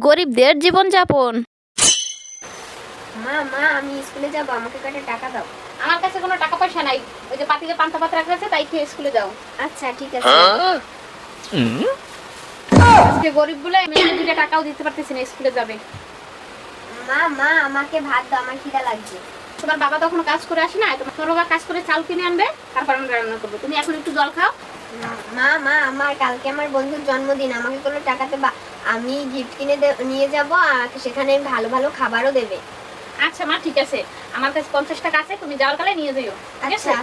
গরিবদের জীবনযাপন। মা মা আমি স্কুলে যাব, আমাকে কয়টা টাকা দাও। আমার কাছে কোনো টাকা পয়সা নাই, ওই যে পাতিলে পান্তা ভাত রাখা আছে তাই খেয়ে স্কুলে যাও। আচ্ছা ঠিক আছে। আজকে গরিব বলে মেয়ে দুটো টাকাও দিতে পারতেছি না, স্কুলে যাবে। মা মা আমাকে ভাত দাও, আমার খিদা লাগছে। তোমার বাবা তখন কাজ করে আসে না, তোমার বাবা কাজ করে চাল কিনে আনবে, তারপর আমরা রান্না করবো। তুমি এখন একটু জল খাও। মা মা আমার কালকে আমার বন্ধুর জন্মদিন, আমাকে কোনো টাকাতে আমি গিফট কিনে নিয়ে যাব, আর সেখানে ভালো ভালো খাবারও দেবে। আচ্ছা মা ঠিক আছে, আমার কাছে 50 টাকা আছে, তুমি যাওয়ার কালে নিয়ে যাইও। ঠিক আছে? আচ্ছা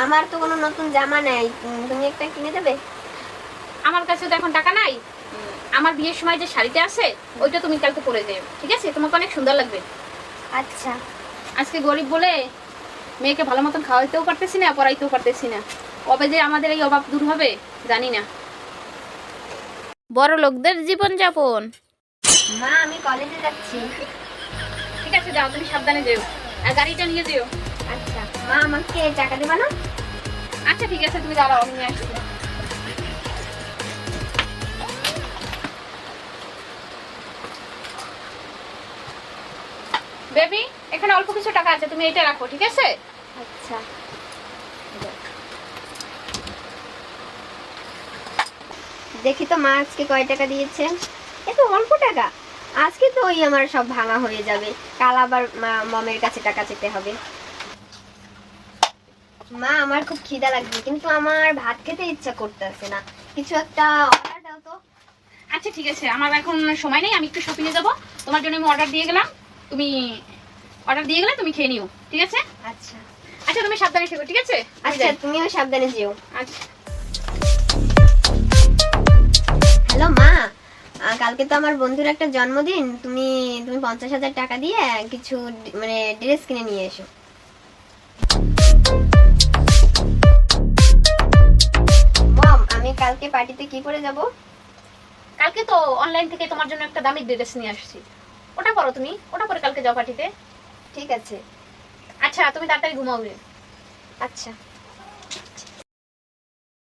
আমার তো কোনো নতুন জামা নাই, তুমি একটা কিনে দেবে? আমার কাছে তো এখন টাকা নাই। আমার বিয়ের সময় যে শাড়িটা আছে ওইটা তুমি কালকে পরে যাও, ঠিক আছে? তোমাকে অনেক সুন্দর লাগবে। আচ্ছা। আজকে গরিব বলে মেয়েকে ভালো মতন খাওয়াইতেও পারতেছি না, পড়াইতেও পারতেছি না। কবে যে আমাদের এই অভাব দূর হবে জানি না। বড় লোকদের জীবনযাপন। মা আমি কলেজে যাচ্ছি। ঠিক আছে যাও, তুমি সাবধানে যেও, আর গাড়িটা নিয়ে যেও। আচ্ছা মা আমাকে টাকা দেবা না? আচ্ছা ঠিক আছে, তুমি দাঁড়াও, আমি নিয়ে আসছি। বেবি এখানে অল্প কিছু টাকা আছে, তুমি এটা রাখো, ঠিক আছে? আচ্ছা দেখি তো মা আজকে কয় টাকা দিয়েছে। এত অল্প টাকা, আজকে তো ওই আমার সব ভাঙা হয়ে যাবে, কাল আবার মমের কাছে টাকা চেতে হবে। মা আমার খুব খিদা লাগছে, কিন্তু আমার ভাত খেতে ইচ্ছা করতেছে না, কিছু একটা অর্ডার দাও তো। আচ্ছা ঠিক আছে, আমার এখন সময় নেই, আমি একটু শপিংয়ে যাব, তোমার জন্য আমি অর্ডার দিয়ে গেলাম, তুমি অর্ডার দিয়ে গেলে তুমি খেয়ে নিও, ঠিক আছে? আচ্ছা আচ্ছা তুমি সাবধানে থেকো, ঠিক আছে? আচ্ছা তুমিও সাবধানে যেও। আচ্ছা। হ্যালো মা, কালকে তো আমার বন্ধুর একটা জন্মদিন, তুমি তুমি 50,000 টাকা দিয়ে কিছু মানে ড্রেস কিনে নিয়ে এসো। মম আমি কালকে পার্টিতে কি পরে যাব? কালকে তো অনলাইন থেকে তোমার জন্য একটা দামি ড্রেস নিয়ে আসছি, ওটা পরো তুমি, ওটা পরে কালকে যাও পার্টিতে। ঠিক আছে। আচ্ছা তুমি তাড়াতাড়ি ঘুমাও। আচ্ছা।